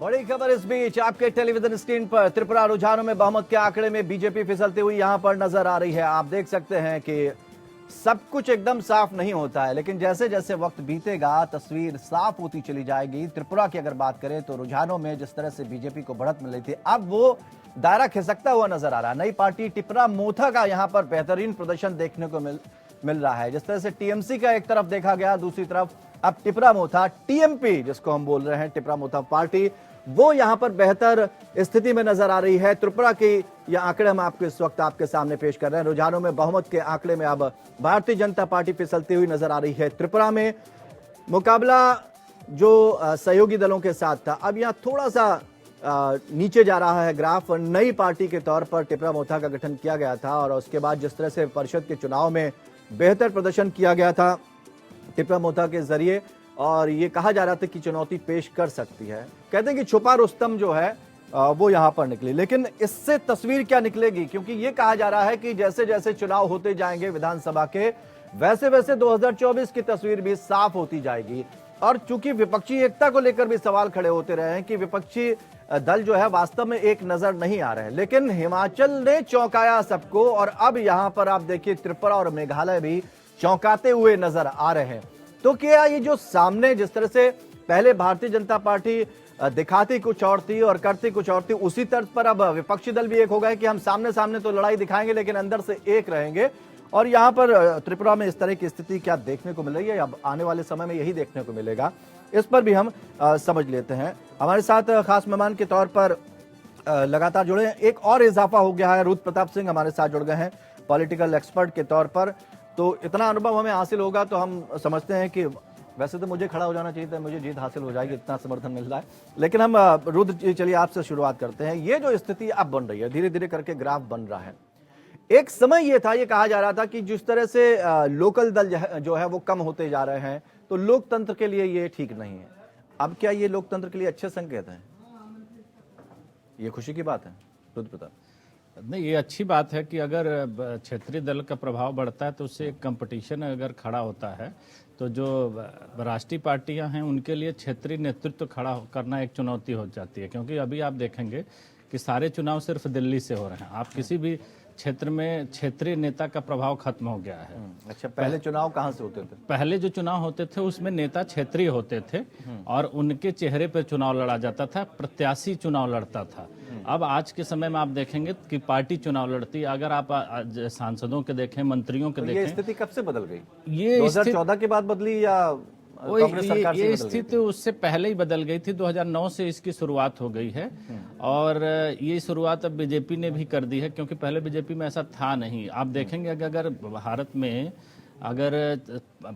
बड़ी खबर इस बीच आपके टेलीविजन स्क्रीन पर त्रिपुरा रुझानों में बहुमत के आंकड़े में बीजेपी फिसलती हुई यहां पर नजर आ रही है। आप देख सकते हैं कि सब कुछ एकदम साफ नहीं होता है, लेकिन जैसे जैसे वक्त बीतेगा तस्वीर साफ होती चली जाएगी। त्रिपुरा की अगर बात करें तो रुझानों में जिस तरह से बीजेपी को बढ़त मिल रही थी, अब वो दायरा खिसकता हुआ नजर आ रहा है। नई पार्टी टिपरा मोथा का यहां पर बेहतरीन प्रदर्शन देखने को मिल रहा है। जिस तरह से टीएमसी का एक तरफ देखा गया, दूसरी तरफ अब टिपरा मोथा टीएमपी जिसको हम बोल रहे हैं, टिपरा मोथा पार्टी, वो यहां पर बेहतर स्थिति में नजर आ रही है। त्रिपुरा की यह आंकड़े हम आपको इस वक्त आपके सामने पेश कर रहे हैं। रुझानों में बहुमत के आंकड़े में अब भारतीय जनता पार्टी फिसलती हुई नजर आ रही है। त्रिपुरा में मुकाबला जो सहयोगी दलों के साथ था, अब यहां थोड़ा सा नीचे जा रहा है ग्राफ। नई पार्टी के तौर पर टिपरा मोथा का गठन किया गया था और उसके बाद जिस तरह से परिषद के चुनाव में बेहतर प्रदर्शन किया गया था टिपरा मोथा के जरिए, और ये कहा जा रहा था कि चुनौती पेश कर सकती है। कहते हैं कि छुपा रुस्तम जो है वो यहां पर निकली, लेकिन इससे तस्वीर क्या निकलेगी, क्योंकि ये कहा जा रहा है कि जैसे जैसे चुनाव होते जाएंगे विधानसभा के, वैसे वैसे 2024 की तस्वीर भी साफ होती जाएगी। और चूंकि विपक्षी एकता को लेकर भी सवाल खड़े होते रहे हैं कि विपक्षी दल जो है वास्तव में एक नजर नहीं आ रहे हैं, लेकिन हिमाचल ने चौंकाया सबको और अब यहां पर आप देखिए त्रिपुरा और मेघालय भी चौंकाते हुए नजर आ रहे हैं। तो क्या ये जो सामने जिस तरह से पहले भारतीय जनता पार्टी दिखाती कुछ और थी और करती कुछ और थी, उसी तर्ज पर अब विपक्षी दल भी एक हो गए कि हम सामने सामने तो लड़ाई दिखाएंगे लेकिन अंदर से एक रहेंगे। और यहां पर त्रिपुरा में इस तरह की स्थिति क्या देखने को मिल रही है, अब आने वाले समय में यही देखने को मिलेगा, इस पर भी हम समझ लेते हैं। हमारे साथ खास मेहमान के तौर पर लगातार जुड़े हैं, एक और इजाफा हो गया है, रुद्र प्रताप सिंह हमारे साथ जुड़ गए हैं पॉलिटिकल एक्सपर्ट के तौर पर। तो इतना अनुभव हमें हासिल होगा तो हम समझते हैं कि वैसे तो मुझे खड़ा हो जाना चाहिए था, मुझे जीत हासिल हो जाएगी, इतना समर्थन मिल रहा है। लेकिन हम रुद्र जी चलिए आपसे शुरुआत करते हैं। ये जो स्थिति अब बन रही है, धीरे धीरे करके ग्राफ बन रहा है, एक समय ये था, ये कहा जा रहा था कि जिस तरह से लोकल दल जो है वो कम होते जा रहे हैं तो लोकतंत्र के लिए ये ठीक नहीं है। अब क्या ये लोकतंत्र के लिए अच्छे संकेत हैं? ये खुशी की बात है रुद्र प्रताप? नहीं, ये अच्छी बात है कि अगर क्षेत्रीय दल का प्रभाव बढ़ता है तो उससे एक कंपटीशन अगर खड़ा होता है तो जो राष्ट्रीय पार्टियां हैं उनके लिए क्षेत्रीय नेतृत्व खड़ा करना एक चुनौती हो जाती है। क्योंकि अभी आप देखेंगे कि सारे चुनाव सिर्फ दिल्ली से हो रहे हैं। आप किसी भी क्षेत्र में क्षेत्रीय नेता का प्रभाव खत्म हो गया है। अच्छा, पहले चुनाव कहाँ से होते थे? पहले जो चुनाव होते थे उसमें नेता क्षेत्रीय होते थे और उनके चेहरे पर चुनाव लड़ा जाता था, प्रत्याशी चुनाव लड़ता था। अब आज के समय में आप देखेंगे कि पार्टी चुनाव लड़ती है। अगर आप सांसदों के देखें, मंत्रियों के देखें, ये स्थिति कब से बदल गई? ये 2014 के बाद बदली या ये स्थिति उससे पहले ही बदल गई थी। 2009 से इसकी शुरुआत हो गई है और ये शुरुआत अब बीजेपी ने भी कर दी है, क्योंकि पहले बीजेपी में ऐसा था नहीं। आप देखेंगे अगर भारत में अगर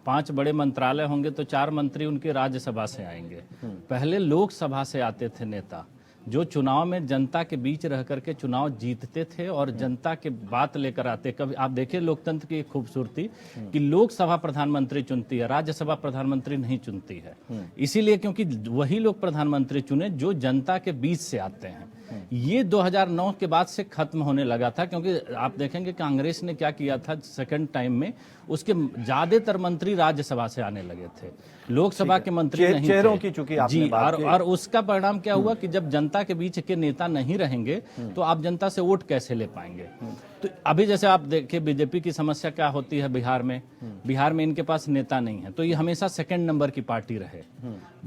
5 बड़े मंत्रालय होंगे तो 4 मंत्री उनके राज्यसभा से आएंगे। पहले लोकसभा से आते थे नेता, जो चुनाव में जनता के बीच रह करके चुनाव जीतते थे और जनता के बात लेकर आते। कभी आप देखिए लोकतंत्र की खूबसूरती कि लोकसभा प्रधानमंत्री चुनती है, राज्यसभा प्रधानमंत्री नहीं चुनती है। इसीलिए क्योंकि वही लोग प्रधानमंत्री चुने जो जनता के बीच से आते हैं। ये 2009 के बाद से खत्म होने लगा था, क्योंकि आप देखेंगे कांग्रेस ने क्या किया था सेकंड टाइम में, उसके ज्यादातर मंत्री राज्यसभा से आने लगे थे, लोकसभा के मंत्री नहीं चेहरों थे। की चूंकि आपने जी, बात की। और उसका परिणाम क्या हुआ कि जब जनता के बीच के नेता नहीं रहेंगे तो आप जनता से वोट कैसे ले पाएंगे? तो अभी जैसे आप देखिए बीजेपी की समस्या क्या होती है बिहार में, बिहार में इनके पास नेता नहीं है तो ये हमेशा सेकंड नंबर की पार्टी रहे।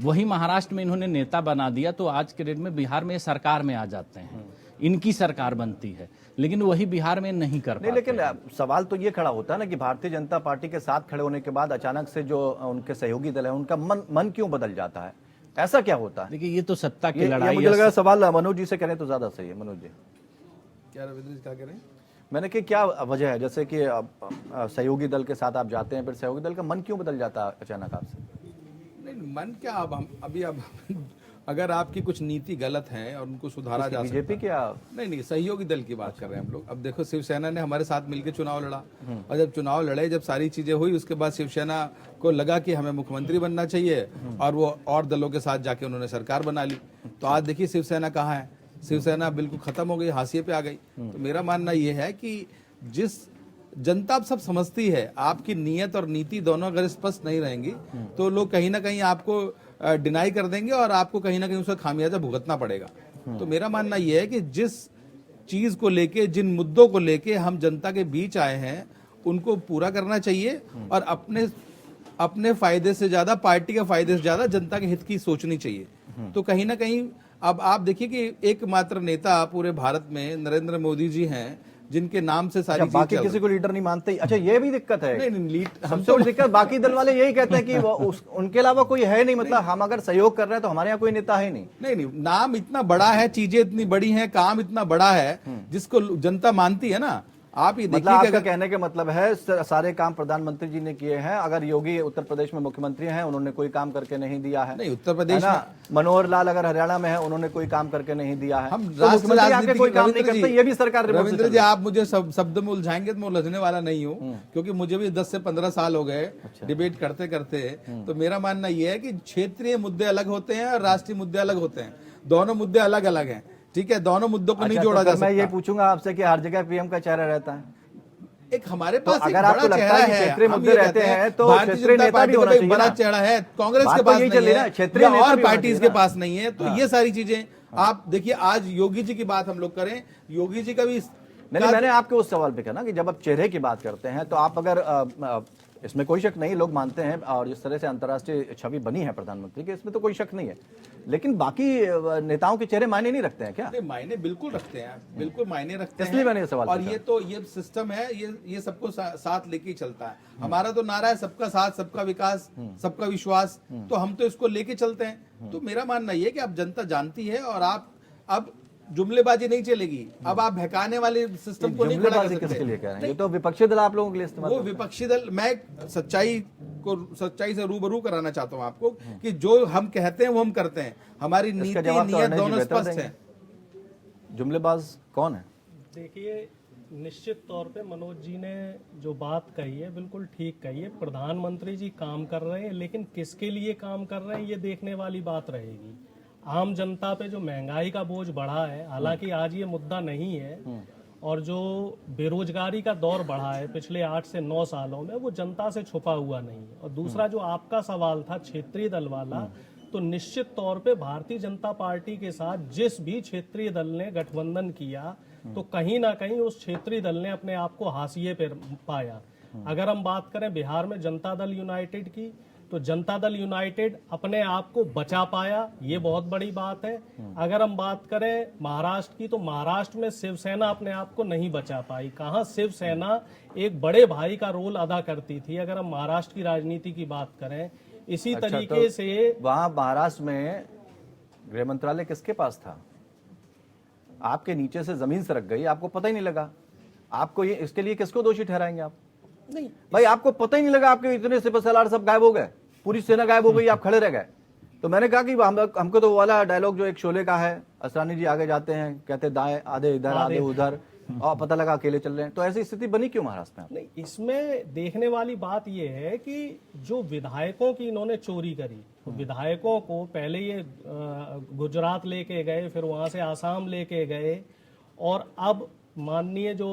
वही महाराष्ट्र में इन्होंने नेता बना दिया तो आज के डेट में बिहार में सरकार में आ जाते हैं, इनकी सरकार बनती है, लेकिन वही बिहार में नहीं कर पाते। लेकिन सवाल तो ये खड़ा होता है ना कि भारतीय जनता पार्टी के साथ खड़े होने के बाद अचानक से जो उनके सहयोगी दल है उनका मन क्यों बदल जाता है? ऐसा क्या होता है? देखिए ये तो सत्ता की लड़ाई है। मुझे लगा सवाल मनोज जी से करें तो ज्यादा सही है। मनोज जी क्या, रविंद्र जी क्या कह रहे हैं? मैंने कि क्या वजह है, जैसे कि सहयोगी दल के साथ आप जाते हैं, फिर सहयोगी दल का मन क्यों बदल जाता है अचानक आपसे? नहीं, मन क्या, अब अगर आपकी कुछ नीति गलत है और उनको सुधारा जा सकता है। बीजेपी क्या? नहीं, सहयोगी दल की बात कर रहे हैं हम लोग। अब देखो शिवसेना ने हमारे साथ मिलकर चुनाव लड़ा और जब चुनाव लड़े, जब सारी चीजें हुई, उसके बाद शिवसेना को लगा कि हमें मुख्यमंत्री बनना चाहिए और वो और दलों के साथ जाके उन्होंने सरकार बना ली। तो आज देखिए शिवसेना कहाँ है, शिवसेना बिल्कुल खत्म हो गई, हाशिए पे आ गई। तो मेरा मानना ये है कि जिस जनता अब सब समझती है, आपकी नीयत और नीति दोनों अगर स्पष्ट नहीं रहेंगी तो लोग कहीं ना कहीं आपको डिनाई कर देंगे और आपको कहीं ना कहीं उसका खामियाजा भुगतना पड़ेगा। तो मेरा मानना यह है कि जिस चीज को लेके, जिन मुद्दों को लेके हम जनता के बीच आए हैं, उनको पूरा करना चाहिए और अपने फायदे से ज्यादा, पार्टी के फायदे से ज्यादा जनता के हित की सोचनी चाहिए। तो कहीं ना कहीं अब आप देखिए कि एकमात्र नेता पूरे भारत में नरेंद्र मोदी जी हैं जिनके नाम से सारी चीजें बाकी किसी को लीडर नहीं मानते ही। अच्छा, ये भी दिक्कत है। नहीं, लीड सबसे बड़ी दिक्कत, बाकी दल वाले यही कहते हैं कि उनके अलावा कोई है नहीं, मतलब हम अगर सहयोग कर रहे हैं तो हमारे यहाँ कोई नेता है नहीं। नहीं, नाम इतना बड़ा है, चीजें इतनी बड़ी हैं, काम इतना बड़ा है जिसको जनता मानती है ना। आप ये मतलब देखिए आपका कि कहने के मतलब है सारे काम प्रधानमंत्री जी ने किए हैं। अगर योगी उत्तर प्रदेश में मुख्यमंत्री हैं, उन्होंने कोई काम करके नहीं दिया है। नहीं, उत्तर प्रदेश है ना? मनोहर लाल अगर हरियाणा में है, उन्होंने कोई काम करके नहीं दिया है। हम तो मुख्यमंत्री आके कोई काम नहीं करते, ये भी सरकार रिपोर्ट से रविंद्र चल जी, रहा है। आप मुझे शब्द में उलझाएंगे तो मैं उलझने वाला नहीं हूँ, क्योंकि मुझे भी 10 से 15 साल हो गए डिबेट करते करते। तो मेरा मानना यह है कि क्षेत्रीय मुद्दे अलग होते हैं और राष्ट्रीय मुद्दे अलग होते हैं। दोनों मुद्दे अलग अलग हैं, ठीक है, दोनों मुद्दों को नहीं जोड़ा जा सकता। मैं ये पूछूंगा आपसे कि हर जगह पीएम का चेहरा रहता है। एक हमारे पास अगर एक आपको बड़ा लगता चेहरा है कि है, क्षेत्रीय हम मुद्दे ये रहते कहते हैं तो भारतीय क्षेत्रीय जनता नेता पार्टी भी का होना एक चाहिए बड़ा ना। चेहरा है, कांग्रेस बात के तो पास यही नहीं चल रही है ना, है क्षेत्रीय या नेता और भी होना पार्टीज चाहिए के ना। पास नहीं है। तो ये सारी चीजें आप देखिए, आज योगी जी की बात हम लोग करें, योगी जी का भी नहीं, मैंने आपके उस सवाल पे कहा ना कि जब आप चेहरे की बात करते हैं तो आप अगर इसमें कोई शक नहीं, लोग मानते हैं और जिस तरह से अंतर्राष्ट्रीय छवि बनी है प्रधानमंत्री की, इसमें तो कोई शक नहीं है, लेकिन बाकी नेताओं के चेहरे मायने नहीं रखते हैं क्या? नहीं, मायने बिल्कुल रखते हैं, बिल्कुल मायने रखते हैं। इसलिए मैंने ये सवाल और पूछा। ये सिस्टम है, ये सबको साथ लेके ही चलता है। हमारा तो नारा है सबका साथ, सबका विकास, सबका विश्वास। तो हम तो इसको लेके चलते हैं। तो मेरा मानना ये है कि अब जनता जानती है और आप अब जुमलेबाजी नहीं चलेगी। अब आप बहकाने वाले सिस्टम को नहीं खड़ा कर जुमलेबाजी सकते। किसके लिए कह रहे हैं? ये तो विपक्षी दल आप लोगों के लिए इस्तेमाल वो करते हैं। विपक्षी दल, मैं सच्चाई से रूबरू कराना चाहता हूं आपको कि जो हम कहते हैं वो हम करते हैं। हमारी नीति जवाब तो नियत अनिल जी दोनों बेहतर स्पष्ट देंगे। है। जुमलेबाज कौन है? देखिए, निश्चित तौर पे मनोज जी ने जो बात कही है बिल्कुल ठीक कही है। प्रधानमंत्री जी काम कर रहे हैं, लेकिन किसके लिए काम कर रहे हैं ये देखने वाली बात रहेगी। आम जनता पे जो महंगाई का बोझ बढ़ा है, हालांकि आज ये मुद्दा नहीं है, और जो बेरोजगारी का दौर बढ़ा है पिछले 8 से 9 सालों में, वो जनता से छुपा हुआ नहीं है। और दूसरा जो आपका सवाल था क्षेत्रीय दल वाला, तो निश्चित तौर पे भारतीय जनता पार्टी के साथ जिस भी क्षेत्रीय दल ने गठबंधन किया, तो कहीं ना कहीं उस क्षेत्रीय दल ने अपने आप को हाशिए पर पाया। अगर हम बात करें बिहार में जनता दल यूनाइटेड की, तो जनता दल यूनाइटेड अपने आप को बचा पाया, ये बहुत बड़ी बात है। अगर हम बात करें महाराष्ट्र की, तो महाराष्ट्र में शिवसेना अपने आप को नहीं बचा पाई। कहाँ शिवसेना एक बड़े भाई का रोल अदा करती थी, अगर हम महाराष्ट्र की राजनीति की बात करें। इसी तरीके से वहां महाराष्ट्र में गृह मंत्रालय किसके पास था? आपके नीचे से जमीन सरक गई, आपको पता ही नहीं लगा। आपको ये, इसके लिए किसको दोषी ठहराएंगे आप? नहीं, भाई आपको पता ही नहीं लगा, आपके इतने सिपह सलार सब गायब हो गए, पूरी सेना गायब हो गई, आप खड़े रह गए। तो मैंने कहा कि हमको तो वाला डायलॉग जो एक शोले का है, असरानी जी आगे जाते हैं, कहते दाएं आधे इधर आधे उधर, और पता लगा अकेले चल रहे हैं। तो ऐसी स्थिति बनी क्यों महाराष्ट्र में? नहीं, इसमें देखने वाली बात यह है कि जो विधायकों की इन्होंने चोरी करी, तो विधायकों को पहले ये गुजरात लेके गए, फिर वहां से आसाम लेके गए, और अब माननीय जो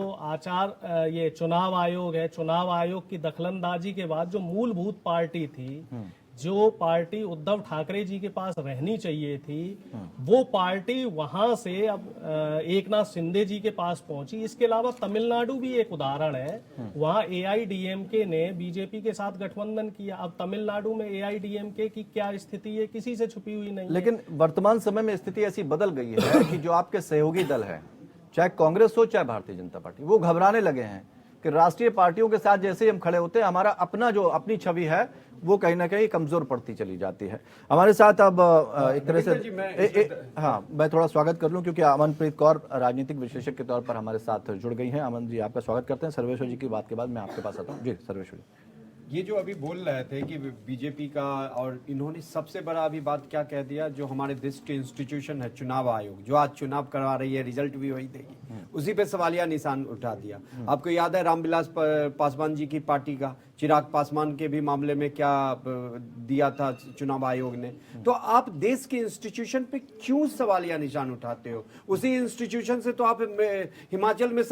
ये चुनाव आयोग है, चुनाव आयोग की दखलंदाजी के बाद जो मूलभूत पार्टी थी, जो पार्टी उद्धव ठाकरे जी के पास रहनी चाहिए थी, वो पार्टी वहां से अब एकनाथ शिंदे जी के पास पहुंची। इसके अलावा तमिलनाडु भी एक उदाहरण है, वहां AIDMK ने बीजेपी के साथ गठबंधन किया। अब तमिलनाडु में AIDMK की क्या स्थिति है, किसी से छुपी हुई नहीं। लेकिन वर्तमान समय में स्थिति ऐसी बदल गई है कि जो आपके सहयोगी दल है, चाहे कांग्रेस हो चाहे भारतीय जनता पार्टी, वो घबराने लगे हैं कि राष्ट्रीय पार्टियों के साथ जैसे ही हम खड़े होते हैं, हमारा अपना जो अपनी छवि है वो कहीं ना कहीं कमजोर पड़ती चली जाती है। हमारे साथ अब एक तरह से हाँ, मैं थोड़ा स्वागत कर लूं क्योंकि अमनप्रीत कौर राजनीतिक विशेषज्ञ के तौर पर हमारे साथ जुड़ गई हैं। अमन जी, आपका स्वागत करते हैं। सर्वेश्वर जी की बात के बाद मैं आपके पास आता हूँ। जी सर्वेश्वर जी, ये जो अभी बोल रहे थे कि बीजेपी का, और इन्होंने सबसे बड़ा अभी बात क्या कह दिया, जो हमारे देश के इंस्टीट्यूशन है चुनाव आयोग, जो आज चुनाव करवा रही है, रिजल्ट भी वही देगी, उसी पे सवालिया निशान उठा दिया। आपको याद है रामविलास पासवान जी की पार्टी का, चिराग पासवान के भी मामले में क्या दिया था चुनाव आयोग ने। तो आप देश के इंस्टीट्यूशन पे क्यों सवालिया निशान उठाते हो? उसी इंस्टीट्यूशन से तो आप हिमाचल में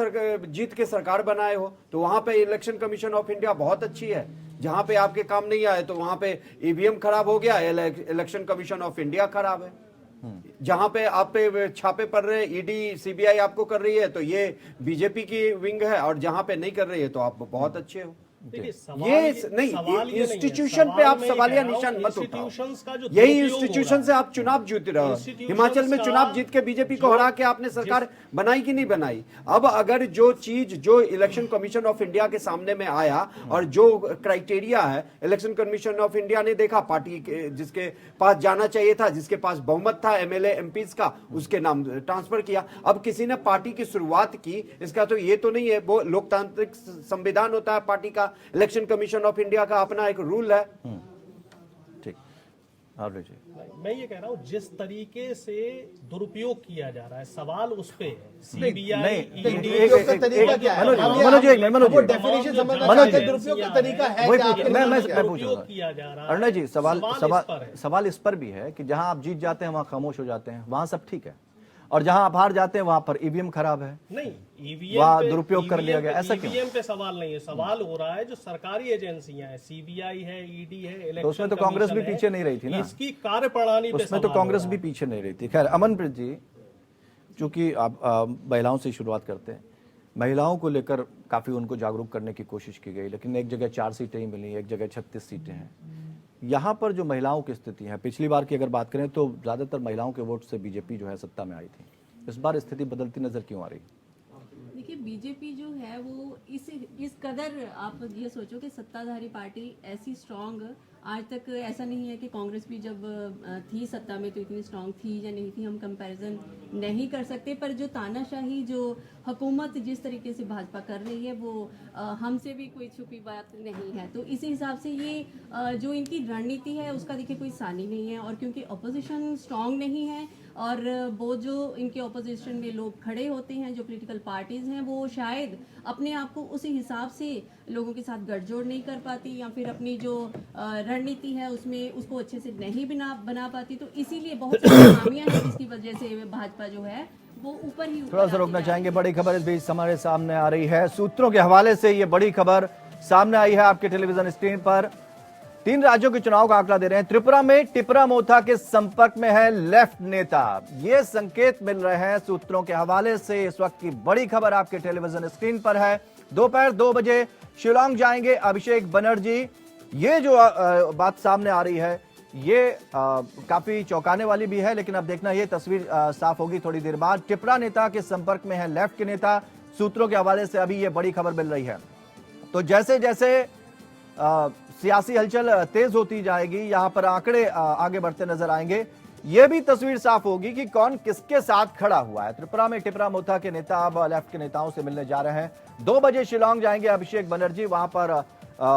जीत के सरकार बनाए हो, तो वहां पे इलेक्शन कमीशन ऑफ इंडिया बहुत अच्छी है। जहां पे आपके काम नहीं आए तो वहां पे ईवीएम खराब हो गया, इलेक्शन कमीशन ऑफ इंडिया खराब है। जहां पे आप पे छापे पड़ रहे हैं, ईडी सीबीआई आपको कर रही है तो ये बीजेपी की विंग है, और जहां पे नहीं कर रही है तो आप बहुत अच्छे हो। देखिए नहीं, इंस्टीट्यूशन पे आप सवालिया निशान मत उठाओ। यही इंस्टीट्यूशन से आप चुनाव जीत रहे हो। हिमाचल में चुनाव जीत के बीजेपी को हरा के आपने सरकार बनाई कि नहीं बनाई? अब अगर जो चीज जो इलेक्शन कमीशन ऑफ इंडिया के सामने में आया और जो क्राइटेरिया है, इलेक्शन कमीशन ऑफ इंडिया ने देखा पार्टी जिसके पास जाना चाहिए था, जिसके पास बहुमत था एमएलए एमपीज का, उसके नाम ट्रांसफर किया। अब किसी ने पार्टी की शुरुआत की, इसका तो ये तो नहीं है, वो लोकतांत्रिक संविधान होता है पार्टी का, इलेक्शन कमीशन ऑफ इंडिया का अपना एक रूल है। ठीक, मैं ये कह रहा हूँ जिस तरीके से दुरुपयोग किया जा रहा है, सवाल उस पे है। सीबीआई दुरुपयोग का तरीका क्या है? मनोज जी, दुरुपयोग का तरीका है मैं किया जा रहा है। अरुणा जी, सवाल सवाल इस पर भी है कि जहां आप जीत जाते हैं वहां खामोश हो जाते हैं, वहां सब ठीक है, और जहां आप हार जाते हैं वहां पर ईवीएम खराब है, नहीं वहां दुरुपयोग कर लिया गया, ऐसा क्यों? ईवीएम पे सवाल नहीं है, सवाल हो रहा है जो सरकारी एजेंसियां हैं, सीबीआई है, ईडी है, इलेक्शन तो उसमें तो कांग्रेस भी पीछे नहीं रही थी ना, इसकी कार्यप्रणाली पे उसमें तो कांग्रेस भी पीछे नहीं रही थी। खैर, अमनप्रीत जी, चूंकि आप महिलाओं से शुरुआत करते हैं, महिलाओं को लेकर काफी उनको जागरूक करने की कोशिश की गई, लेकिन एक जगह 4 सीटें ही मिली, एक जगह 36 सीटें हैं। यहाँ पर जो महिलाओं की स्थिति है, पिछली बार की अगर बात करें तो ज्यादातर महिलाओं के वोट से बीजेपी जो है सत्ता में आई थी, इस बार स्थिति बदलती नजर क्यों आ रही? देखिए, बीजेपी जो है वो इस कदर, आप ये सोचो कि सत्ताधारी पार्टी ऐसी स्ट्रांग, आज तक ऐसा नहीं है कि कांग्रेस भी जब थी सत्ता में तो इतनी स्ट्रांग थी या नहीं थी, हम कंपैरिजन नहीं कर सकते, पर जो तानाशाही जो हुकूमत जिस तरीके से भाजपा कर रही है वो हमसे भी कोई छुपी बात नहीं है। तो इसी हिसाब से ये जो इनकी रणनीति है उसका देखिए कोई सानी नहीं है, और क्योंकि अपोजिशन स्ट्रांग नहीं है और वो जो इनके अपोजिशन में लोग खड़े होते हैं, जो पॉलिटिकल पार्टीज हैं, वो शायद अपने आप को उसी हिसाब से लोगों के साथ गठजोड़ नहीं कर पाती, या फिर अपनी जो रणनीति है उसमें उसको अच्छे से नहीं बना पाती। तो इसीलिए बहुत सारी खामियां हैं जिसकी वजह से भाजपा जो है वो ऊपर ही थोड़ा सा रोकना चाहेंगे। बड़ी खबर इस बीच हमारे सामने आ रही है, सूत्रों के हवाले से ये बड़ी खबर सामने आई है आपके टेलीविजन स्क्रीन पर। 3 राज्यों के चुनाव का आंकड़ा दे रहे हैं। त्रिपुरा में टिपरा मोथा के संपर्क में है लेफ्ट नेता, ये संकेत मिल रहे हैं सूत्रों के हवाले से। इस वक्त की बड़ी खबर आपके टेलीविजन स्क्रीन पर है। दोपहर 2 बजे शिलांग जाएंगे अभिषेक बनर्जी। ये जो बात सामने आ रही है ये काफी चौंकाने वाली भी है, लेकिन अब देखना ये तस्वीर साफ होगी थोड़ी देर बाद। टिपरा नेता के संपर्क में है लेफ्ट के नेता, सूत्रों के हवाले से अभी ये बड़ी खबर मिल रही है। तो जैसे जैसे सियासी हलचल तेज होती जाएगी, यहां पर आंकड़े आगे बढ़ते नजर आएंगे, यह भी तस्वीर साफ होगी कि कौन किसके साथ खड़ा हुआ है। त्रिपुरा में टिपरा मोथा के नेता अब लेफ्ट के नेताओं से मिलने जा रहे हैं। 2 बजे शिलांग जाएंगे अभिषेक बनर्जी, वहां पर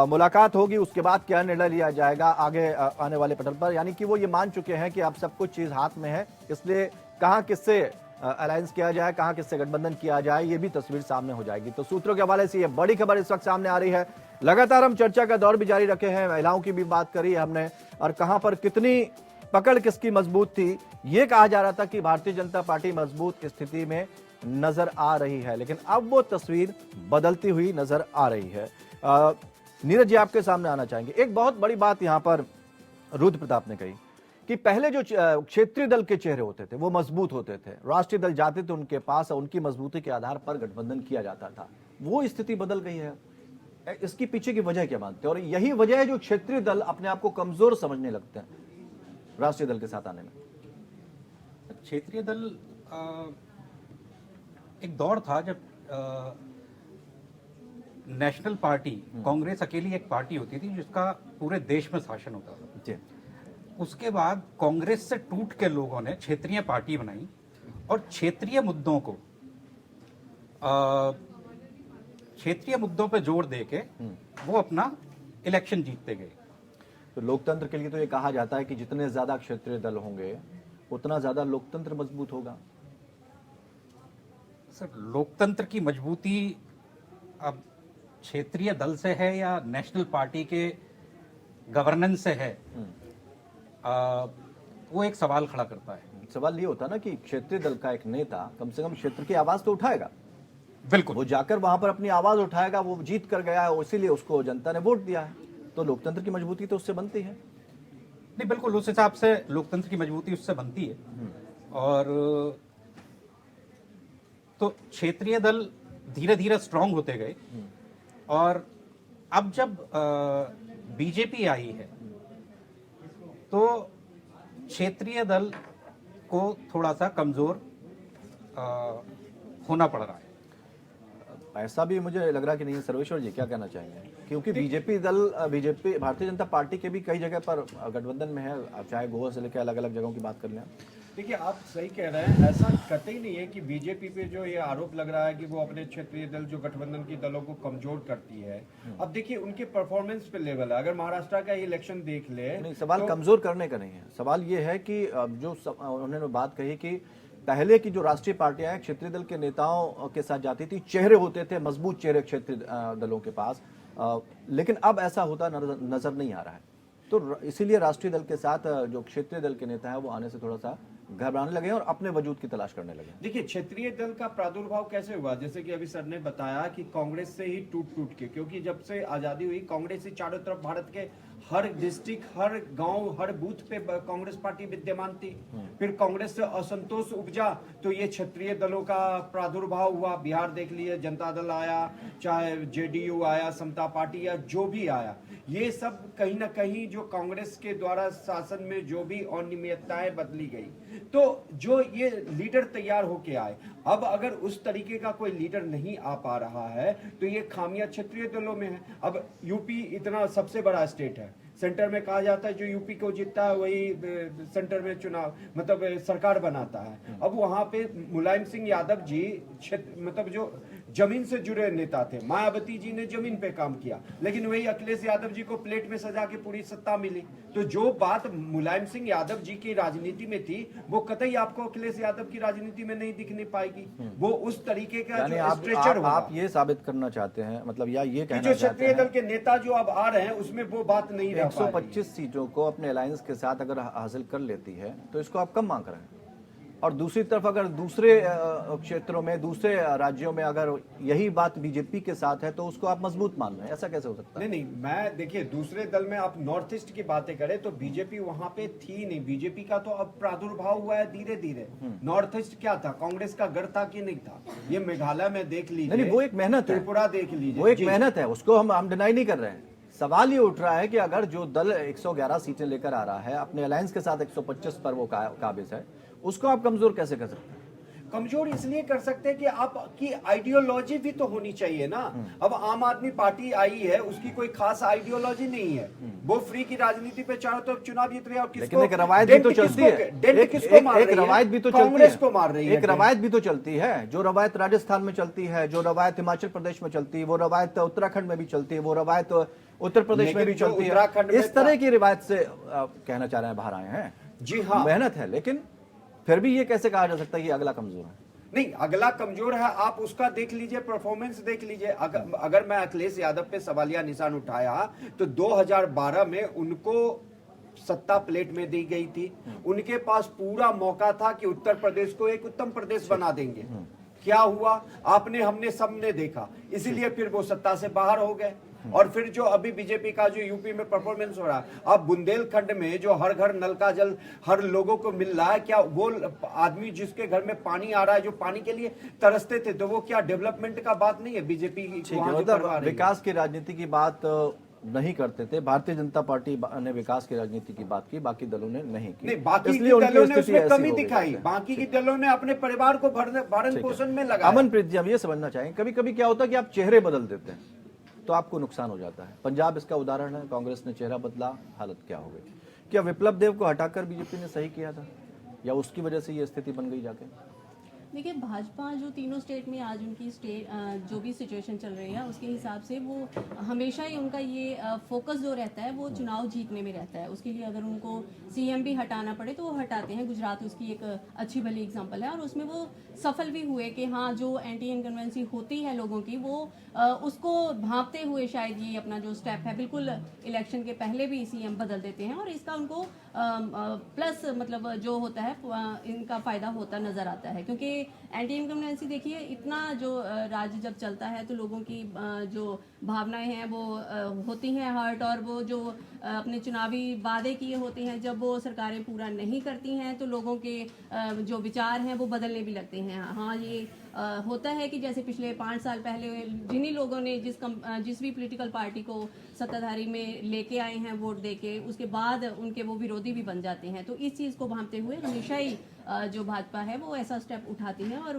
मुलाकात होगी। उसके बाद क्या निर्णय लिया जाएगा आगे आने वाले पटल पर, यानी कि वो ये मान चुके हैं कि अब सब कुछ चीज हाथ में है, इसलिए कहां किससे अलायंस किया जाए, कहां किससे गठबंधन किया जाए, ये भी तस्वीर सामने हो जाएगी। तो सूत्रों के हवाले से ये बड़ी खबर इस वक्त सामने आ रही है। लगातार हम चर्चा का दौर भी जारी रखे हैं, महिलाओं की भी बात करी हमने, और कहां पर कितनी पकड़ किसकी मजबूत थी। ये कहा जा रहा था कि भारतीय जनता पार्टी मजबूत स्थिति में नजर आ रही है, लेकिन अब वो तस्वीर बदलती हुई नजर आ रही है। नीरज जी, आपके सामने आना चाहेंगे। एक बहुत बड़ी बात यहां पर रुद्र प्रताप ने कही कि पहले जो क्षेत्रीय दल के चेहरे होते थे वो मजबूत होते थे, राष्ट्रीय दल जाते थे उनके पास और उनकी मजबूती के आधार पर गठबंधन किया जाता था। वो स्थिति बदल गई है, इसकी पीछे की वजह क्या मानते हैं? और यही वजह है जो क्षेत्रीय दल अपने आप को कमजोर समझने लगते हैं राष्ट्रीय दल के साथ आने में। क्षेत्रीय दल एक दौर था जब नेशनल पार्टी कांग्रेस अकेली एक पार्टी होती थी जिसका पूरे देश में शासन होता था जी। उसके बाद कांग्रेस से टूट के लोगों ने क्षेत्रीय पार्टी बनाई और क्षेत्रीय मुद्दों को क्षेत्रीय मुद्दों पे जोर देके वो अपना इलेक्शन जीतते गए। तो लोकतंत्र के लिए तो ये कहा जाता है कि जितने ज्यादा क्षेत्रीय दल होंगे उतना ज्यादा लोकतंत्र मजबूत होगा। सर, लोकतंत्र की मजबूती अब क्षेत्रीय दल से है या नेशनल पार्टी के गवर्नेंस से है, वो एक सवाल खड़ा करता है। सवाल ये होता है ना कि क्षेत्रीय दल का एक नेता कम से कम क्षेत्र की आवाज तो उठाएगा। बिल्कुल, वो जाकर वहां पर अपनी आवाज उठाएगा, वो जीत कर गया है, इसीलिए उसको जनता ने वोट दिया है। तो लोकतंत्र की मजबूती तो उससे बनती है। नहीं, बिल्कुल उस हिसाब से लोकतंत्र की मजबूती उससे बनती है। और तो क्षेत्रीय दल धीरे धीरे स्ट्रांग होते गए, और अब जब बीजेपी आई है तो क्षेत्रीय दल को थोड़ा सा कमजोर होना पड़ रहा है। ऐसा भी मुझे लग रहा कि नहीं है। सर्वेश्वर जी क्या कहना चाहेंगे? क्योंकि बीजेपी भारतीय जनता पार्टी के भी कई जगह पर गठबंधन में है, चाहे गोवा से लेकर अलग अलग जगहों की बात कर लें। देखिए, आप सही कह रहे हैं, ऐसा कतई नहीं है कि बीजेपी पे जो ये आरोप लग रहा है कि वो अपने क्षेत्रीय दल जो गठबंधन के दलों को कमजोर करती है। अब देखिए उनके परफॉर्मेंस पे लेवल है, अगर महाराष्ट्र का इलेक्शन देख ले, नहीं, सवाल कमजोर करने का नहीं है। सवाल ये है कि उन्होंने बात कही कि पहले की जो राष्ट्रीय पार्टियां हैं क्षेत्रीय दल के नेताओं के साथ जाती थी, चेहरे होते थे, मजबूत चेहरे क्षेत्रीय दलों के पास, लेकिन अब ऐसा होता नजर नहीं आ रहा है। तो इसीलिए राष्ट्रीय दल के साथ जो क्षेत्रीय दल के नेता हैं वो आने से थोड़ा सा घबराने लगे और अपने वजूद की तलाश करने लगे। देखिए, क्षेत्रीय दल का प्रादुर्भाव कैसे हुआ, जैसे कि अभी सर ने बताया कि कांग्रेस से ही टूट के, क्योंकि जब से आजादी हुई कांग्रेस ही चारों तरफ भारत के हर डिस्ट्रिक्ट, हर गांव, हर बूथ पे कांग्रेस पार्टी विद्यमान थी। फिर कांग्रेस से असंतोष उपजा तो ये क्षेत्रीय दलों का प्रादुर्भाव हुआ। बिहार देख लिए, जनता दल आया, चाहे जेडीयू आया, समता पार्टी या जो भी आया, ये सब कहीं ना कहीं जो कांग्रेस के द्वारा शासन में जो भी अनियमितताएं बदली गई, तो जो ये लीडर तैयार होके आए, अब अगर उस तरीके का कोई लीडर नहीं आ पा रहा है तो ये खामियां क्षेत्रीय दलों में है। अब यूपी इतना सबसे बड़ा स्टेट है, सेंटर में कहा जाता है जो यूपी को जीतता है वही सेंटर में चुनाव मतलब सरकार बनाता है। अब वहां पे मुलायम सिंह यादव जी मतलब जो जमीन से जुड़े नेता थे, मायावती जी ने जमीन पे काम किया, लेकिन वही अखिलेश यादव जी को प्लेट में सजा के पूरी सत्ता मिली। तो जो बात मुलायम सिंह यादव जी की राजनीति में थी वो कतई आपको अखिलेश यादव की राजनीति में नहीं दिखने पाएगी। वो उस तरीके का जो स्ट्रेचर होगा। आप ये साबित करना चाहते हैं, मतलब या ये कहना जो क्षेत्रीय दल के नेता जो अब आ रहे हैं उसमें वो बात नहीं रह पा रही। 125 सीटों को अपने अलायंस के साथ अगर हासिल कर लेती है तो इसको आप कम मांग रहे हैं, और दूसरी तरफ अगर दूसरे क्षेत्रों में, दूसरे राज्यों में अगर यही बात बीजेपी के साथ है तो उसको आप मजबूत मान रहे हैं। ऐसा कैसे हो सकता है? नहीं, मैं देखिए दूसरे दल में आप नॉर्थ ईस्ट की बातें करें तो बीजेपी वहां पे थी नहीं। बीजेपी का तो अब प्रादुर्भाव हुआ है धीरे धीरे। नॉर्थ ईस्ट क्या था, कांग्रेस का गढ़ था कि नहीं था? ये मेघालय में देख लीजिए, नहीं, वो एक मेहनत है, त्रिपुरा देख लीजिए, वो एक मेहनत है, उसको हम डिनाई नहीं कर रहे हैं। सवाल ये उठ रहा है कि अगर जो दल 111 सीटें लेकर आ रहा है, अपने अलायंस के साथ 125 पर वो काबिज है, उसको आप कमजोर कैसे कर सकते हैं? कमजोर इसलिए कर सकते हैं कि आपकी आइडियोलॉजी भी तो होनी चाहिए ना। अब आम आदमी पार्टी आई है, उसकी कोई खास आइडियोलॉजी नहीं है, वो फ्री की राजनीति पे चारों तरफ चुनाव जीत रही है। और लेकिन एक रवायत भी तो चलती है, एक रवायत भी तो कांग्रेस को मार रही है, एक रवायत भी तो चलती है। जो रवायत राजस्थान में चलती है, जो रवायत हिमाचल प्रदेश में चलती है, वो रवायत उत्तराखंड में भी चलती है, वो रवायत उत्तर प्रदेश में भी चलती है। इस तरह की रिवायत से कहना चाह रहे हैं बाहर आए हैं। जी हाँ, मेहनत है, लेकिन फिर भी ये कैसे कहा जा सकता है कि अगला कमजोर है? नहीं, अगला कमजोर है आप उसका देख लीजिए, परफॉर्मेंस देख लीजिए। अगर मैं अखिलेश यादव पे सवालिया निशान उठाया तो 2012 में उनको सत्ता प्लेट में दी गई थी, उनके पास पूरा मौका था कि उत्तर प्रदेश को एक उत्तम प्रदेश बना देंगे। क्या हुआ? आपने हमने सबने देखा, इसीलिए फिर वो सत्ता से बाहर हो गए। और फिर जो अभी बीजेपी का जो यूपी में परफॉर्मेंस हो रहा है, अब बुंदेलखंड में जो हर घर नल का जल हर लोगों को मिल रहा है, क्या वो आदमी जिसके घर में पानी आ रहा है, जो पानी के लिए तरसते थे, तो वो क्या डेवलपमेंट का बात नहीं है? बीजेपी मतलब विकास की राजनीति की बात नहीं करते थे। भारतीय जनता पार्टी ने विकास की राजनीति की बात की, बाकी दलों ने नहीं की। नहीं, बाकी के दलों ने उसमें कमी दिखाई, बाकी के दलों ने अपने परिवार को भरण पोषण में लगाया। अमनप्रीत जी, हम ये समझना चाहेंगे, कभी कभी क्या होता है कि आप चेहरे बदल देते हैं तो आपको नुकसान हो जाता है। पंजाब इसका उदाहरण है, कांग्रेस ने चेहरा बदला, हालत क्या हो गई। क्या विप्लव देव को हटाकर बीजेपी ने सही किया था, या उसकी वजह से ये स्थिति बन गई जाके? देखिए, भाजपा जो तीनों स्टेट में आज उनकी जो भी सिचुएशन चल रही है उसके हिसाब से वो हमेशा ही उनका ये फोकस जो रहता है वो चुनाव जीतने में रहता है। उसके लिए अगर उनको सीएम भी हटाना पड़े तो वो हटाते हैं। गुजरात उसकी एक अच्छी भली एग्जांपल है, और उसमें वो सफल भी हुए कि हाँ, जो एंटी इनकन्वेंसी होती है लोगों की वो उसको भांपते हुए शायद ये अपना जो स्टेप है, बिल्कुल इलेक्शन के पहले भी सीएम बदल देते हैं, और इसका उनको प्लस मतलब जो होता है इनका फायदा होता नजर आता है, क्योंकि एंटी इनकम्बेंसी देखिए इतना जो राज्य जब चलता है तो लोगों की जो भावनाएं हैं वो होती हैं हर्ट, और वो जो अपने चुनावी वादे किए होते हैं जब वो सरकारें पूरा नहीं करती हैं तो लोगों के जो विचार हैं वो बदलने भी लगते हैं। हाँ, ये होता है कि जैसे पिछले 5 साल पहले जिन्हीं लोगों ने जिस भी पॉलिटिकल पार्टी को सत्ताधारी में लेके आए हैं वोट देके, उसके बाद उनके वो विरोधी भी बन जाते हैं। तो इस चीज़ को भांपते हुए हमेशा ही जो भाजपा है वो ऐसा स्टेप उठाती है और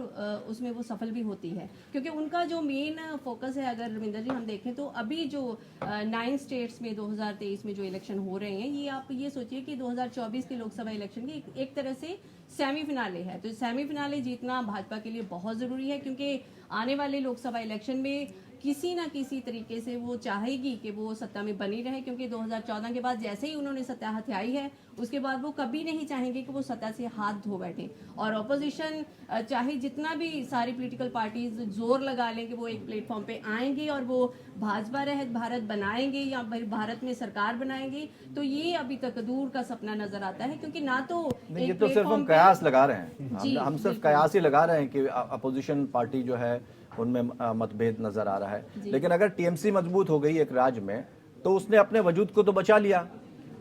उसमें वो सफल भी होती है, क्योंकि उनका जो मेन फोकस है, अगर रविंदर जी हम देखें तो अभी जो 9 स्टेट्स में 2023 में जो इलेक्शन हो रहे हैं, ये आप ये सोचिए कि 2024 के लोकसभा इलेक्शन के एक तरह से सेमीफिनाले है। तो सेमीफिनाले जीतना भाजपा के लिए बहुत जरूरी है, क्योंकि आने वाले लोकसभा इलेक्शन में किसी ना किसी तरीके से वो चाहेगी कि वो सत्ता में बनी रहे, क्योंकि 2014 के बाद जैसे ही उन्होंने सत्ता हथियाई है उसके बाद वो कभी नहीं चाहेंगे कि वो सत्ता से हाथ धो बैठे। और ऑपोजिशन चाहे जितना भी सारी पॉलिटिकल पार्टीज जोर लगा लें कि वो एक प्लेटफॉर्म पे आएंगे और वो भाजपा रहित भारत बनाएंगे या भारत में सरकार बनाएंगे, तो ये अभी तक दूर का सपना नजर आता है, क्योंकि ना तो ये तो सिर्फ हम कयास लगा रहे हैं, हम सिर्फ कयास ही लगा रहे हैं कि अपोजिशन पार्टी जो है उनमें मतभेद नजर आ रहा है। लेकिन अगर टीएमसी मजबूत हो गई एक राज्य में तो उसने अपने वजूद को तो बचा लिया,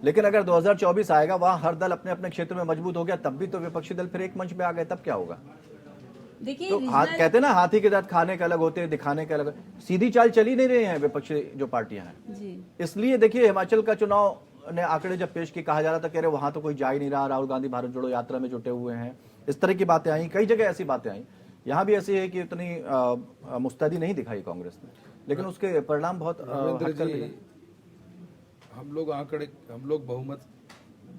लेकिन अगर 2024 आएगा वहां हर दल अपने अपने क्षेत्र में मजबूत हो गया, तब भी तो विपक्षी दल फिर एक मंच पे आ गए, तब क्या होगा? देखिए तो कहते हैं ना हाथी के दांत खाने के अलग होते हैं, दिखाने के अलग। सीधी चाल चली नहीं रही है विपक्षी जो पार्टियां हैं। इसलिए देखिए हिमाचल का चुनाव ने आंकड़े जब पेश की, कहा जा रहा था कह रहे वहां तो कोई जा ही नहीं रहा, राहुल गांधी भारत जोड़ो यात्रा में जुटे हुए हैं, इस तरह की बातें आई, कई जगह ऐसी बातें आई। यहाँ भी ऐसी है कि इतनी मुस्तैदी नहीं दिखाई कांग्रेस ने, लेकिन उसके परिणाम बहुत हटकर मिले। हम लोग बहुमत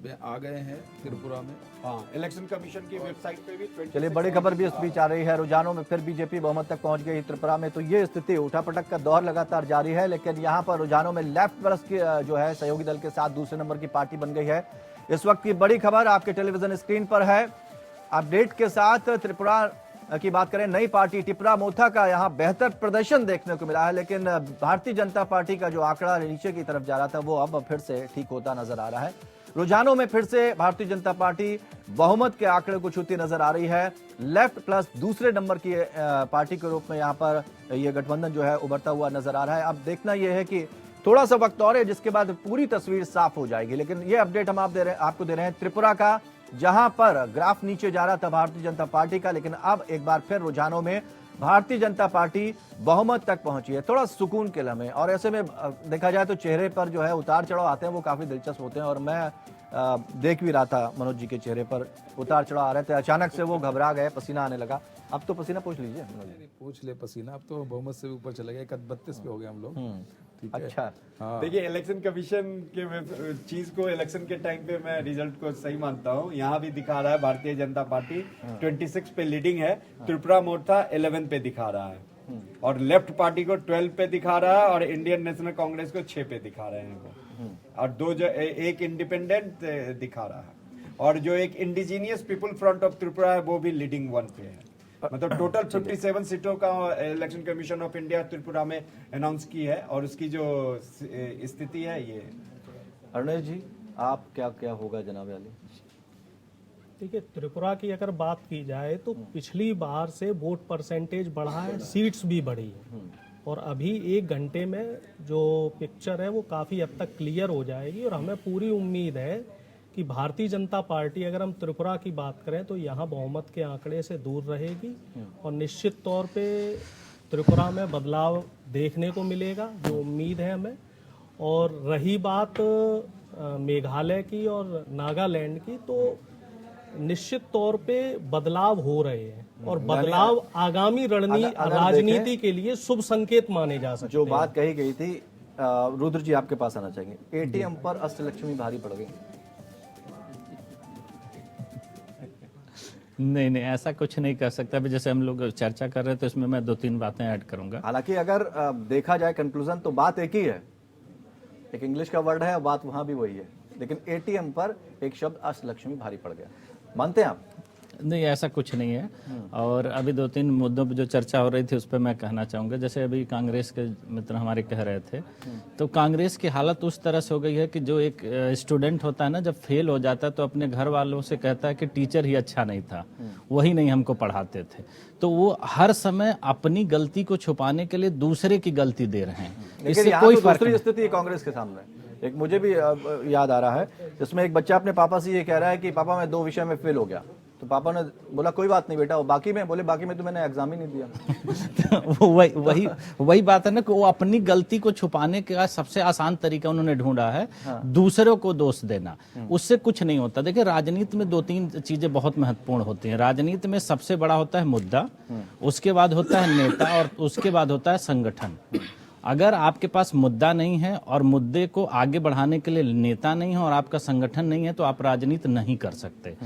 में आ गए हैं त्रिपुरा में। हाँ, इलेक्शन कमीशन की वेबसाइट पे भी 26 चलिए बड़ी खबर भी इस बीच आ रही है, रुझानों में फिर बीजेपी बहुमत तक पहुंच गई त्रिपुरा में। तो ये स्थिति उठापटक का दौर लगातार जारी है, लेकिन यहाँ पर रुझानों में लेफ्ट प्लस की जो है सहयोगी दल के साथ दूसरे नंबर की पार्टी बन गई है। इस वक्त की बड़ी खबर आपके टेलीविजन स्क्रीन पर है। अपडेट के साथ त्रिपुरा की बात करें, नई पार्टी टिपरा मोथा का यहाँ बेहतर प्रदर्शन देखने को मिला है, लेकिन भारतीय जनता पार्टी का जो आंकड़ा नीचे की तरफ जा रहा था वो अब फिर से ठीक होता नजर आ रहा है। रुझानों में फिर से भारतीय जनता पार्टी बहुमत के आंकड़े को छूती नजर आ रही है। लेफ्ट प्लस दूसरे नंबर की पार्टी के रूप में यहाँ पर यह गठबंधन जो है उभरता हुआ नजर आ रहा है। अब देखना यह है कि थोड़ा सा वक्त और है जिसके बाद पूरी तस्वीर साफ हो जाएगी, लेकिन ये अपडेट हम आपको दे रहे हैं त्रिपुरा का, जहां पर ग्राफ नीचे जा रहा था भारतीय जनता पार्टी का, लेकिन अब एक बार फिर रुझानों में भारतीय जनता पार्टी बहुमत तक पहुंची है। थोड़ा सुकून के लम्हे, और ऐसे में देखा जाए तो चेहरे पर जो है उतार चढ़ाव आते हैं, वो काफी दिलचस्प होते हैं। और मैं देख भी रहा था मनोज जी के चेहरे पर उतार चढ़ाव आ रहे थे, अचानक से वो घबरा गए, पसीना आने लगा। अब तो पसीना पूछ लीजिए मनोज जी। पूछ ले पसीना, अब तो बहुमत से ऊपर चले गए, 31 पे हो गए हम लोग। ठीक है। अच्छा, हाँ। देखिए इलेक्शन कमीशन के चीज को इलेक्शन के टाइम पे मैं रिजल्ट को सही मानता हूँ। यहाँ भी दिखा रहा है भारतीय जनता पार्टी 26 पे लीडिंग है, त्रिपुरा मोर्चा 11 पे दिखा रहा है, और लेफ्ट पार्टी को 12 पे दिखा रहा है, और इंडियन नेशनल कांग्रेस को 6 पे दिखा रहे हैं वो, और एक इंडिपेंडेंट दिखा रहा है, और जो एक indigenous people front of Tripura है वो भी लीडिंग 1 पे है। मतलब टोटल 57 सीटों का election commission of India Tripura में अनाउंस की है, और उसकी जो स्थिति है ये। अरुणेश जी आप क्या होगा जनाब अली? देखिए त्रिपुरा की अगर बात की जाए तो पिछली बार से वोट परसेंटेज बढ़ा है, सीट्स भी बढ़ी है, और अभी 1 घंटे में जो पिक्चर है वो काफ़ी हद तक क्लियर हो जाएगी। और हमें पूरी उम्मीद है कि भारतीय जनता पार्टी, अगर हम त्रिपुरा की बात करें तो यहाँ बहुमत के आंकड़े से दूर रहेगी, और निश्चित तौर पे त्रिपुरा में बदलाव देखने को मिलेगा, जो उम्मीद है हमें। और रही बात मेघालय की और नागालैंड की, तो निश्चित तौर पे बदलाव हो रहे हैं, और बदलाव आगामी राजनीति के लिए शुभ संकेत माने जा सकते हैं। जो बात कही गई थी, रुद्र जी आपके पास आना चाहेंगे। एटीएम पर अष्टलक्ष्मी भारी पड़ गई। नहीं, ऐसा कुछ नहीं कर सकता। अभी जैसे हम लोग चर्चा कर रहे थे, इसमें मैं 2-3 बातें ऐड करूंगा। हालांकि अगर देखा जाए कंक्लूजन तो बात एक ही है, एक इंग्लिश का वर्ड है, बात वहां भी वही है, लेकिन एटीएम पर एक शब्द अष्टलक्ष्मी भारी पड़ गया। मानते हैं आप? नहीं, ऐसा कुछ नहीं है। और अभी 2-3 मुद्दों पे जो चर्चा हो रही थी उस पर मैं कहना चाहूँगा। जैसे अभी कांग्रेस के मित्र हमारे कह रहे थे, तो कांग्रेस की हालत उस तरह से हो गई है कि जो एक स्टूडेंट होता है ना, जब फेल हो जाता है तो अपने घर वालों से कहता है कि टीचर ही अच्छा नहीं था, वही नहीं हमको पढ़ाते थे। तो वो हर समय अपनी गलती को छुपाने के लिए दूसरे की गलती दे रहे हैं। लेकिन इससे यहाँ कोई तो फर्क दूसरी स्थिति है कांग्रेस के सामने। एक मुझे भी याद आ रहा है, जिसमें एक बच्चा अपने पापा से ये कह रहा है कि पापा मैं 2 विषय में फेल हो गया। तो पापा ने बोला कोई बात नहीं बेटा, वो बाकी में बोले बाकी में तो मैंने एग्जाम ही नहीं दिया। तो वही बात है ना कि वो अपनी गलती को छुपाने का सबसे आसान तरीका उन्होंने ढूंढा है, दूसरों को दोष देना। उससे कुछ नहीं होता। देखिए, राजनीति में 2-3 चीजें बहुत महत्वपूर्ण होती हैं। राजनीति में सबसे बड़ा होता है मुद्दा, उसके बाद होता है नेता, और उसके बाद होता है संगठन। अगर आपके पास मुद्दा नहीं है और मुद्दे को आगे बढ़ाने के लिए नेता नहीं है और आपका संगठन नहीं है, तो आप राजनीति नहीं कर सकते।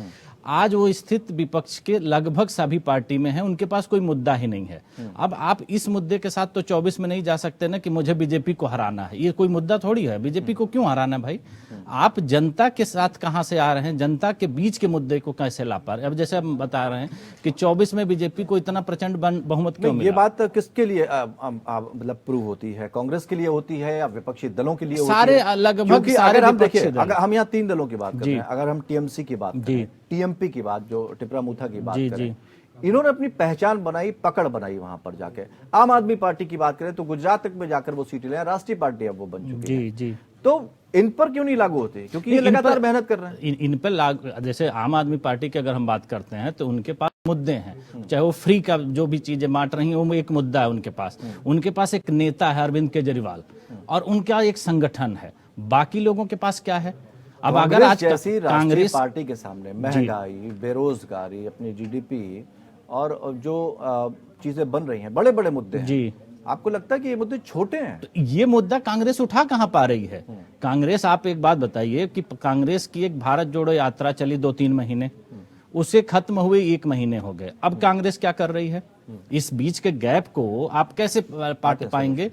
आज वो स्थित विपक्ष के लगभग सभी पार्टी में है, उनके पास कोई मुद्दा ही नहीं है। अब आप इस मुद्दे के साथ तो 24 में नहीं जा सकते ना कि मुझे बीजेपी को हराना है। ये कोई मुद्दा थोड़ी है। बीजेपी को क्यों हराना है भाई? आप जनता के साथ कहां से आ रहे हैं, जनता के बीच के मुद्दे को कैसे ला पा रहे हैं? अब जैसे हम बता रहे हैं कि 24 में बीजेपी को इतना प्रचंड बहुमत क्यों मिला? ये बात किसके लिए मतलब प्रूव होती है? कांग्रेस के लिए होती है या विपक्षी दलों के लिए होती सारे है? लगभग क्योंकि सारे अगर हम विपक्षी देखिए, दल। अगर हम यहाँ 3 दलों की बात कर रहे हैं, अगर हम टीएमसी की बात करें, टीएमपी की बात, जो टिपरा मुथा की बात करें, इन्होंने अपनी पहचान बनाई, पकड़ बनाई वहां पर जाके। आम आदमी पार्टी की बात करें तो गुजरात तक में जाकर वो सीटें ले, राष्ट्रीय पार्टी अब वो बन चुकी है। जी। तो इन पर क्यों नहीं लागू होते? क्योंकि ये लगातार मेहनत कर रहे हैं। इन पर लागू, जैसे आम आदमी पार्टी की अगर हम बात करते हैं तो उनके पास मुद्दे हैं। चाहे वो फ्री का जो भी चीजें बांट रही हैं, वो एक मुद्दा है उनके पास। उनके पास एक नेता है अरविंद केजरीवाल, और उनका एक संगठन है। बाकी लोगों के पास क्या है? अब अगर आज जैसी कांग्रेस पार्टी के सामने महंगाई, बेरोजगारी, अपनी जीडीपी और जो चीजें बन रही हैं, बड़े बड़े मुद्दे हैं, जी, आपको लगता है कि ये मुद्दे छोटे हैं? तो ये मुद्दा कांग्रेस उठा कहां पा रही है? कांग्रेस, आप एक बात बताइए कि कांग्रेस की एक भारत जोड़ो यात्रा चली 2-3 महीने, उसे खत्म हुए 1 महीने हो गए। अब कांग्रेस क्या कर रही है? इस बीच के गैप को आप कैसे पाट पाएंगे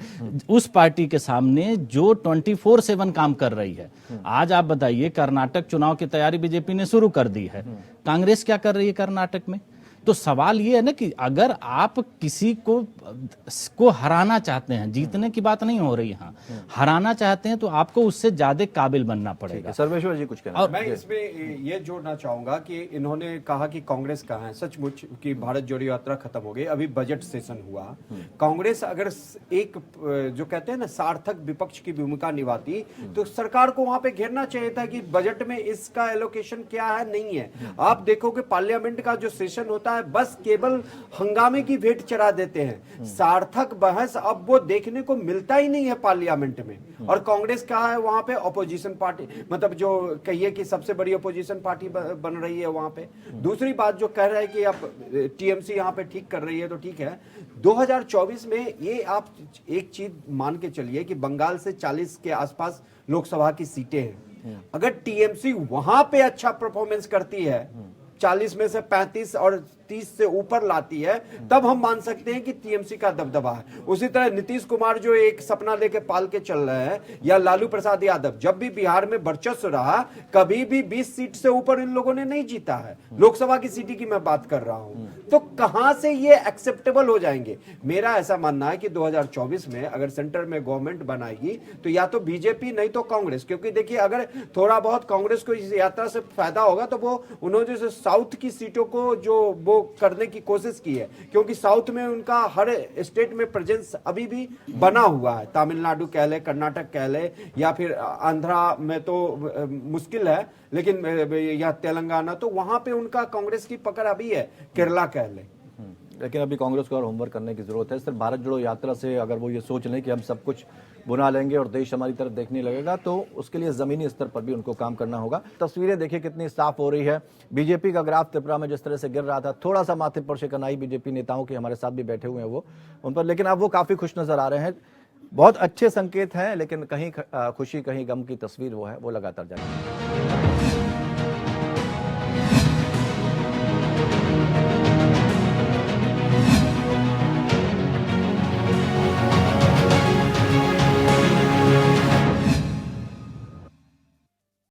उस पार्टी के सामने जो 24/7 काम कर रही है? आज आप बताइए, कर्नाटक चुनाव की तैयारी बीजेपी ने शुरू कर दी है, कांग्रेस क्या कर रही है कर्नाटक में? तो सवाल ये है ना कि अगर आप किसी को हराना चाहते हैं, जीतने की बात नहीं हो रही यहाँ, हराना चाहते हैं, तो आपको उससे ज्यादा काबिल बनना पड़ेगा। सर्वेश्वर जी कुछ कहना? और मैं इसमें ये जोड़ना चाहूंगा कि इन्होंने कहा कि कांग्रेस कहाँ है। सचमुच कि भारत जोड़ो यात्रा खत्म हो गई, अभी बजट सेशन हुआ। कांग्रेस अगर एक जो कहते हैं ना सार्थक विपक्ष की भूमिका निभाती, तो सरकार को वहां पे घेरना चाहिए था कि बजट में इसका एलोकेशन क्या है, नहीं है। आप देखोगे पार्लियामेंट का जो सेशन होता है, बस केवल हंगामे की भेंट चढ़ा देते हैं। सार्थक बहस अब वो देखने को मिलता ही नहीं है पार्लियामेंट में। और कांग्रेस कहा है वहां पे अपोजिशन पार्टी, मतलब जो कहिए कि सबसे बड़ी अपोजिशन पार्टी बन रही है वहां पे। दूसरी बात जो कह रहा है कि अब टीएमसी यहां पे ठीक कर रही है, तो ठीक है। 2024 में ये आप एक चीज मान के चलिए कि बंगाल से 40 के आसपास लोकसभा की सीटें हैं। अगर टीएमसी वहां पे अच्छा परफॉर्मेंस करती है, 40 में से 35 और 30 से ऊपर लाती है, तब हम मान सकते हैं कि टीएमसी का दबदबा है। उसी तरह नीतीश कुमार जो एक सपना लेके पाल के चल रहे हैं, या लालू प्रसाद यादव, जब भी बिहार में वर्चस्व रहा, कभी भी 20 सीट से ऊपर इन लोगों ने नहीं जीता है। लोकसभा की सीट की मैं बात कर रहा हूं, तो कहां से ये एक्सेप्टेबल हो जाएंगे? मेरा ऐसा मानना है कि 2024 में अगर सेंटर में गवर्नमेंट बनाएगी तो या तो बीजेपी नहीं तो कांग्रेस। क्योंकि देखिए, अगर थोड़ा बहुत कांग्रेस को इस यात्रा से फायदा होगा तो वो उन्होंने जो साउथ की सीटों को जो वो करने की कोशिश की है, क्योंकि साउथ में उनका हर स्टेट में प्रेजेंस अभी भी बना हुआ है। तमिलनाडु कह ले, कर्नाटक कह ले, या फिर आंध्रा में तो मुश्किल है, लेकिन या तेलंगाना, तो वहां पे उनका कांग्रेस की पकड़ अभी है। केरला कह ले। लेकिन अभी कांग्रेस को और होमवर्क करने की जरूरत है। सिर्फ भारत जोड़ो यात्रा से अगर वो ये सोच लें कि हम सब कुछ बुना लेंगे और देश हमारी तरफ देखने लगेगा, तो उसके लिए जमीनी स्तर पर भी उनको काम करना होगा। तस्वीरें देखिए कितनी साफ हो रही है। बीजेपी का ग्राफ त्रिपुरा में जिस तरह से गिर रहा था, थोड़ा सा माथे पर शिकन आई बीजेपी नेताओं की, हमारे साथ भी बैठे हुए हैं वो उन पर, लेकिन अब वो काफी खुश नजर आ रहे हैं। बहुत अच्छे संकेत हैं, लेकिन कहीं खुशी कहीं गम की तस्वीर वो है, वो लगातार जारी है।